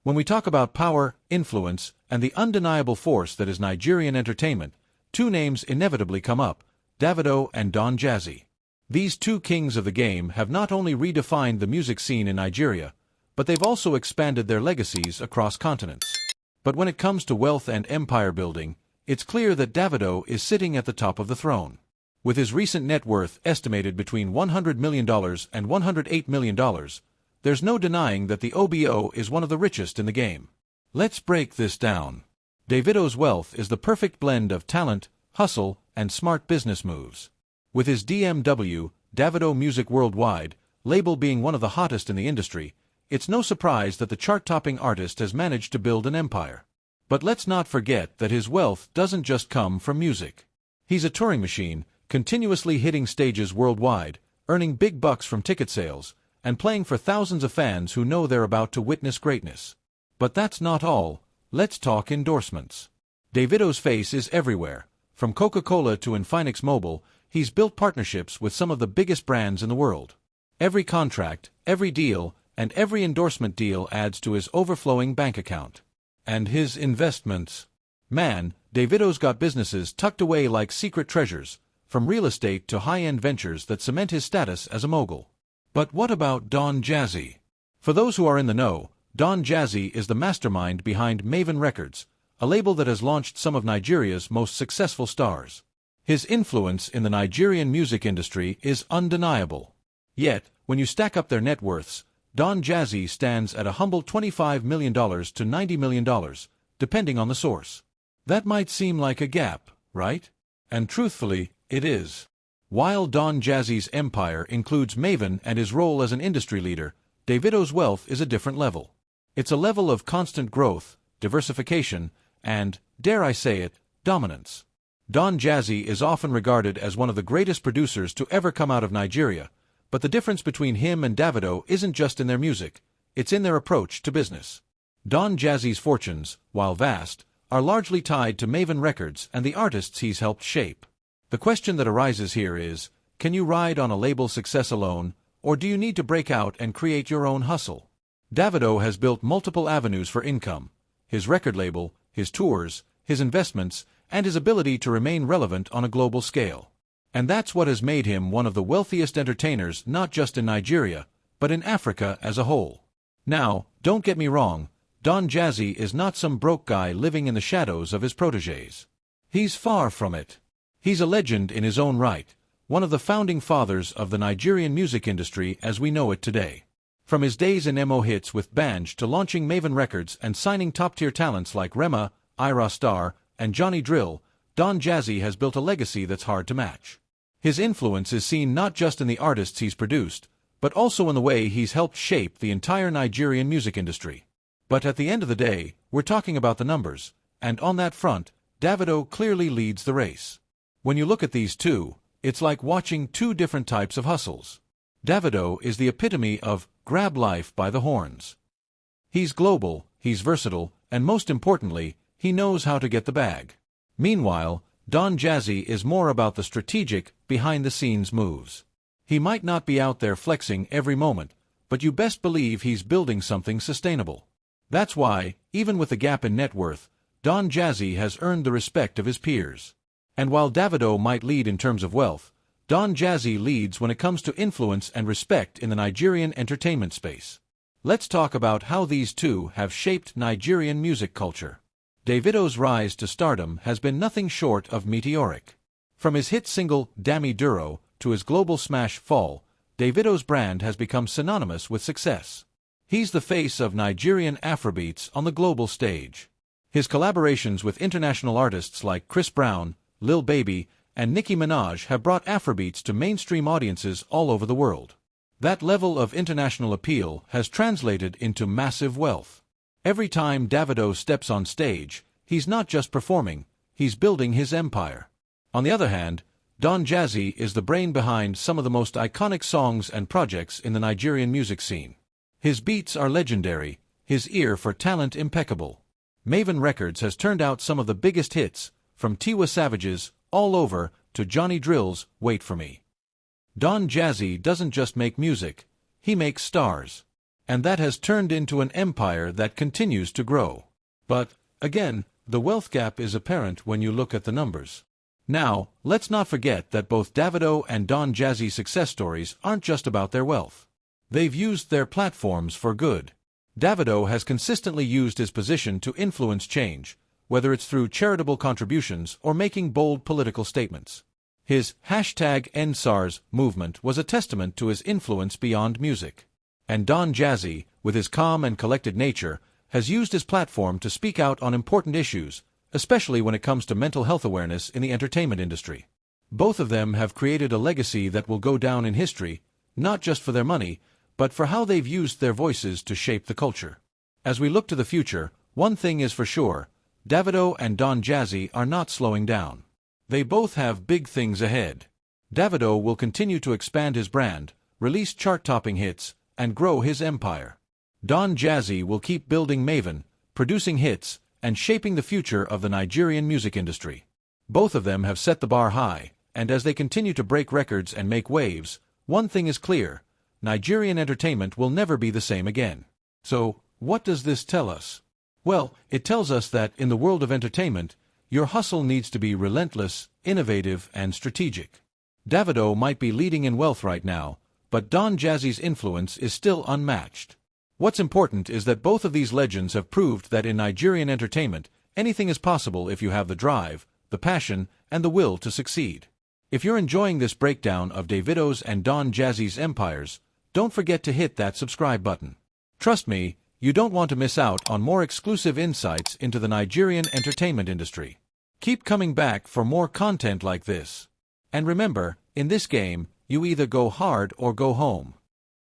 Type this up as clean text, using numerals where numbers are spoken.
When we talk about power, influence, and the undeniable force that is Nigerian entertainment, two names inevitably come up: Davido and Don Jazzy. These two kings of the game have not only redefined the music scene in Nigeria, but they've also expanded their legacies across continents. But when it comes to wealth and empire building, it's clear that Davido is sitting at the top of the throne. With his recent net worth estimated between $100 million and $108 million, there's no denying that the OBO is one of the richest in the game. Let's break this down. Davido's wealth is the perfect blend of talent, hustle, and smart business moves. With his DMW, Davido Music Worldwide, label being one of the hottest in the industry, it's no surprise that the chart-topping artist has managed to build an empire. But let's not forget that his wealth doesn't just come from music. He's a touring machine, continuously hitting stages worldwide, earning big bucks from ticket sales, and playing for thousands of fans who know they're about to witness greatness. But that's not all. Let's talk endorsements. Davido's face is everywhere. From Coca-Cola to Infinix Mobile, he's built partnerships with some of the biggest brands in the world. Every contract, every deal, and every endorsement deal adds to his overflowing bank account. And his investments. Man, Davido's got businesses tucked away like secret treasures, from real estate to high-end ventures that cement his status as a mogul. But what about Don Jazzy? For those who are in the know, Don Jazzy is the mastermind behind Maven Records, a label that has launched some of Nigeria's most successful stars. His influence in the Nigerian music industry is undeniable. Yet, when you stack up their net worths, Don Jazzy stands at a humble $25 million to $90 million, depending on the source. That might seem like a gap, right? And truthfully, it is. While Don Jazzy's empire includes Maven and his role as an industry leader, Davido's wealth is a different level. It's a level of constant growth, diversification, and, dare I say it, dominance. Don Jazzy is often regarded as one of the greatest producers to ever come out of Nigeria, but the difference between him and Davido isn't just in their music, it's in their approach to business. Don Jazzy's fortunes, while vast, are largely tied to Maven Records and the artists he's helped shape. The question that arises here is, can you ride on a label's success alone, or do you need to break out and create your own hustle? Davido has built multiple avenues for income: his record label, his tours, his investments, and his ability to remain relevant on a global scale. And that's what has made him one of the wealthiest entertainers not just in Nigeria, but in Africa as a whole. Now, don't get me wrong, Don Jazzy is not some broke guy living in the shadows of his protégés. He's far from it. He's a legend in his own right, one of the founding fathers of the Nigerian music industry as we know it today. From his days in MO Hits with Banj to launching Maven Records and signing top-tier talents like Rema, Ira Star, and Johnny Drill, Don Jazzy has built a legacy that's hard to match. His influence is seen not just in the artists he's produced, but also in the way he's helped shape the entire Nigerian music industry. But at the end of the day, we're talking about the numbers, and on that front, Davido clearly leads the race. When you look at these two, it's like watching two different types of hustles. Davido is the epitome of grab life by the horns. He's global, he's versatile, and most importantly, he knows how to get the bag. Meanwhile, Don Jazzy is more about the strategic, behind-the-scenes moves. He might not be out there flexing every moment, but you best believe he's building something sustainable. That's why, even with the gap in net worth, Don Jazzy has earned the respect of his peers. And while Davido might lead in terms of wealth, Don Jazzy leads when it comes to influence and respect in the Nigerian entertainment space. Let's talk about how these two have shaped Nigerian music culture. Davido's rise to stardom has been nothing short of meteoric. From his hit single Dami Duro to his global smash Fall, Davido's brand has become synonymous with success. He's the face of Nigerian Afrobeats on the global stage. His collaborations with international artists like Chris Brown, Lil Baby, and Nicki Minaj have brought Afrobeats to mainstream audiences all over the world. That level of international appeal has translated into massive wealth. Every time Davido steps on stage, he's not just performing, he's building his empire. On the other hand, Don Jazzy is the brain behind some of the most iconic songs and projects in the Nigerian music scene. His beats are legendary, his ear for talent impeccable. Maven Records has turned out some of the biggest hits, from Tiwa Savage's All Over to Johnny Drill's Wait For Me. Don Jazzy doesn't just make music, he makes stars. and that has turned into an empire that continues to grow. But, again, the wealth gap is apparent when you look at the numbers. Now, let's not forget that both Davido and Don Jazzy's success stories aren't just about their wealth. They've used their platforms for good. Davido has consistently used his position to influence change, whether it's through charitable contributions or making bold political statements. His #EndSARS movement was a testament to his influence beyond music. And Don Jazzy, with his calm and collected nature, has used his platform to speak out on important issues, especially when it comes to mental health awareness in the entertainment industry. Both of them have created a legacy that will go down in history, not just for their money, but for how they've used their voices to shape the culture. As we look to the future, one thing is for sure: Davido and Don Jazzy are not slowing down. They both have big things ahead. Davido will continue to expand his brand, release chart-topping hits, and grow his empire. Don Jazzy will keep building Maven, producing hits, and shaping the future of the Nigerian music industry. Both of them have set the bar high, and as they continue to break records and make waves, one thing is clear: Nigerian entertainment will never be the same again. So, what does this tell us? Well, it tells us that, in the world of entertainment, your hustle needs to be relentless, innovative, and strategic. Davido might be leading in wealth right now, but Don Jazzy's influence is still unmatched. What's important is that both of these legends have proved that in Nigerian entertainment, anything is possible if you have the drive, the passion, and the will to succeed. If you're enjoying this breakdown of Davido's and Don Jazzy's empires, don't forget to hit that subscribe button. Trust me, you don't want to miss out on more exclusive insights into the Nigerian entertainment industry. Keep coming back for more content like this. And remember, in this game, you either go hard or go home.